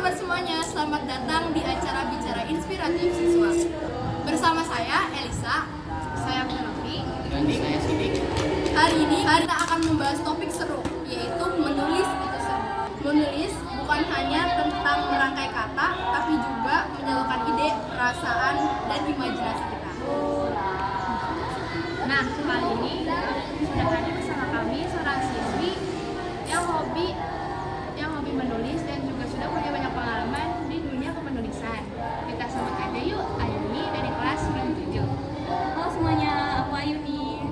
teman-teman semuanya, selamat datang di acara Bicara Inspiratif Siswa. Bersama saya, Elisa, saya Penelope, Dan saya Sidik. Hari ini kita akan membahas topik seru, yaitu menulis itu seru. Menulis bukan hanya tentang merangkai kata, tapi juga menyalurkan ide, perasaan, dan imajinasi kita. Nah, kali ini sudah hadir bersama kami seorang siswi yang hobi menulis dan juga sudah punya banyak pengalaman di dunia kepenulisan. Kita sambut aja yuk Ayuni dari kelas 97. Halo semuanya, aku Ayuni.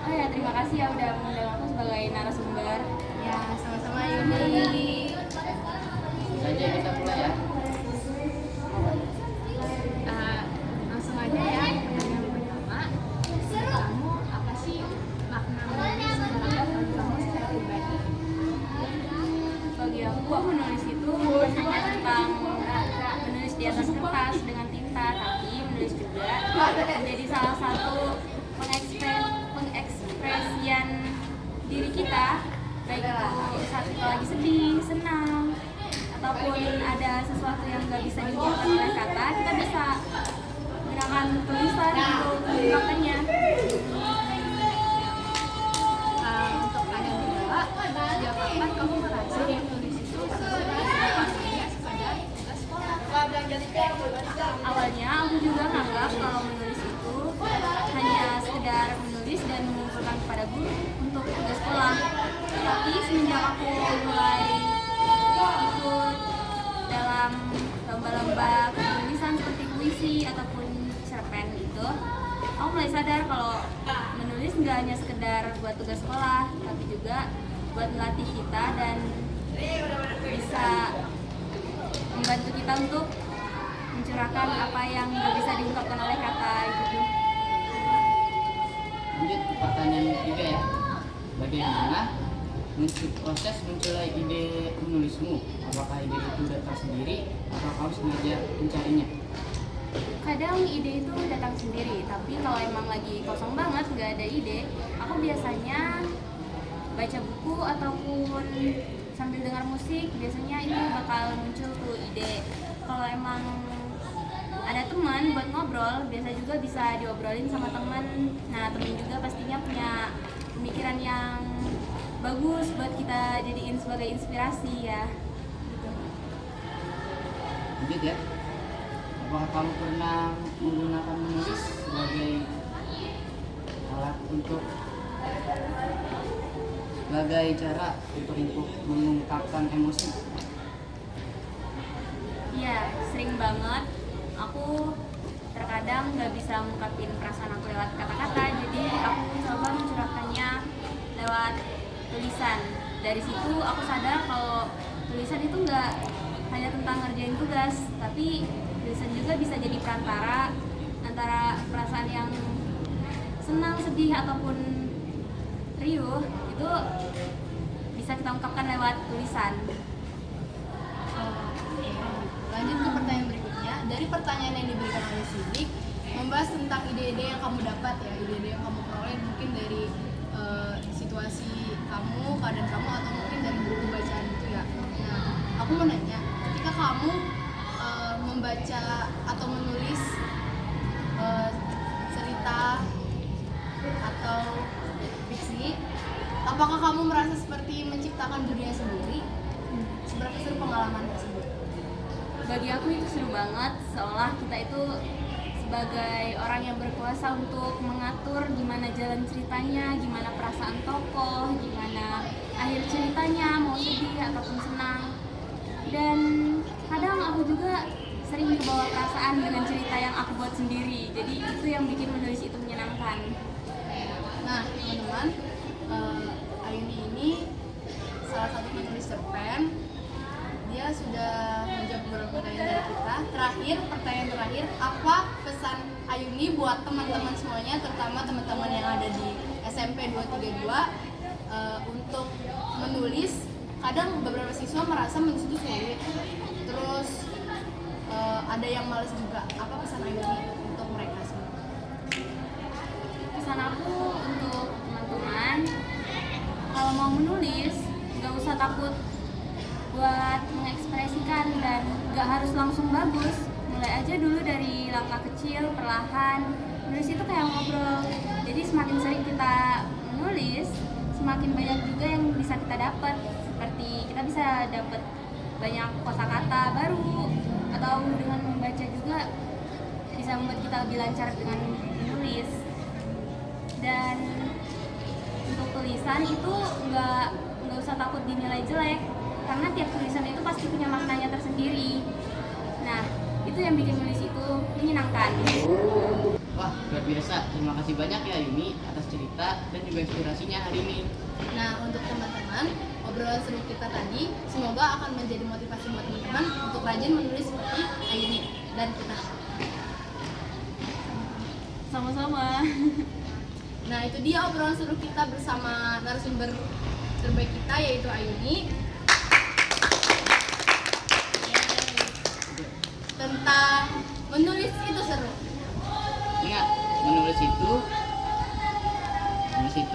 Oh ya, terima kasih ya udah mengundang aku sebagai narasumber. Ya, sama-sama Yuni. Saja kita mulai ya. Langsung aja ya. Yang pertama, kamu apa sih makna menulis dalam kamu secara pribadi? Bagi aku menulis itu bukan hanya tentang menulis di atas kertas dengan tinta, tapi menulis juga menjadi salah satu pengekspresian diri kita, baik itu saat kita lagi sedih, senang, ataupun ada sesuatu yang nggak bisa diungkapkan oleh kata, kita bisa menggunakan tulisan untuk mengungkapkannya. Untuk kalian berdua, sejak kapan kamu merasa menulis itu sebenarnya sekadar tugas sekolah? Awalnya aku juga nganggap kalau menulis itu hanya sekedar menulis dan mengumpulkan kepada guru untuk tugas sekolah. Tapi semenjak aku mulai ikut dalam lomba-lomba penulisan seperti puisi ataupun cerpen itu, aku mulai sadar kalau menulis nggak hanya sekedar buat tugas sekolah, tapi juga buat melatih kita dan bisa membantu kita untuk mencurahkan apa yang nggak bisa diungkapkan oleh kata gitu. Lanjut ke pertanyaan ketiga ya. Bagaimana proses munculnya ide menulismu? Apakah ide itu datang sendiri atau kamu sengaja mencarinya? Kadang ide itu datang sendiri, tapi kalau emang lagi kosong banget nggak ada ide, aku biasanya baca buku ataupun sambil dengar musik, biasanya itu bakal muncul tuh ide. Kalau emang ada teman buat ngobrol, biasa juga bisa diobrolin sama teman. Nah, teman juga pastinya punya pemikiran yang bagus buat kita jadiin sebagai inspirasi ya. Lanjut ya. Apakah kamu pernah menggunakan menulis sebagai alat sebagai cara untuk mengungkapkan emosi? Iya, sering banget. Aku terkadang nggak bisa mengungkapin perasaan aku lewat kata-kata, jadi aku coba mencurahkannya lewat tulisan. Dari situ aku sadar kalau tulisan itu nggak hanya tentang ngerjain tugas, tapi tulisan juga bisa jadi perantara antara perasaan yang senang, sedih, ataupun riuh, itu bisa kita ungkapkan lewat tulisan. Lanjut ke pertanyaan berikutnya. Dari pertanyaan yang diberikan oleh Sidik, membahas tentang ide-ide yang kamu dapat ya, ide-ide yang kamu peroleh mungkin dari situasi kamu, keadaan kamu, atau mungkin dari buku bacaan itu ya. Nah, aku mau nanya, ketika kamu membaca atau menulis cerita atau fiksi, apakah kamu merasa seperti menciptakan dunia sendiri? Seberapa seru pengalaman tersebut? Bagi aku itu seru banget, seolah kita itu sebagai orang yang berkuasa untuk mengatur gimana jalan ceritanya, gimana perasaan tokoh, gimana akhir ceritanya, mau sedih ataupun senang. Dan kadang aku juga sering kebawa perasaan dengan cerita yang aku buat sendiri, jadi itu yang bikin menulis itu menyenangkan. Nah, teman-teman, Ayuni ini salah satu penulis cerpen. Dia sudah menjawab beberapa pertanyaan dari kita. Pertanyaan terakhir, apa pesan Ayuni buat teman-teman semuanya, terutama teman-teman yang ada di SMP 232 untuk menulis? Kadang beberapa siswa merasa menulis itu sulit, terus ada yang malas juga. Apa pesan Ayuni untuk mereka semua? Pesan aku untuk teman-teman, kalau mau menulis nggak usah takut buat buat mengekspresikan dan gak harus langsung bagus. Mulai aja dulu dari langkah kecil, perlahan. Menulis itu kayak ngobrol. Jadi semakin sering kita menulis, semakin banyak juga yang bisa kita dapat. Seperti kita bisa dapat banyak kosakata baru, atau dengan membaca juga bisa membuat kita lebih lancar dengan menulis. Dan untuk tulisan itu nggak usah takut dinilai jelek, karena tiap tulisan itu pasti punya maknanya tersendiri. Nah, itu yang bikin nulis itu menyenangkan. Wah, luar biasa. Terima kasih banyak ya Yuni atas cerita dan juga inspirasinya hari ini. Nah, untuk teman-teman, obrolan seru kita tadi semoga akan menjadi motivasi buat teman-teman untuk rajin menulis seperti Ayuni dan kita. Sama-sama. Nah, itu dia obrolan seru kita bersama narasumber terbaik kita, yaitu Ayuni, tentang menulis itu seru. Ingat, menulis itu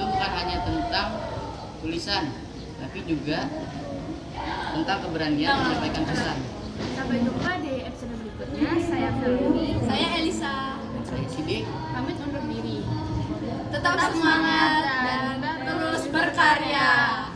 bukan hanya tentang tulisan, tapi juga tentang keberanian menyampaikan pesan. Sampai jumpa di episode berikutnya. Saya Felmi. Saya Elisa. Dan saya Sidik. Pamit undur diri. Tetap semangat dan terus berkarya.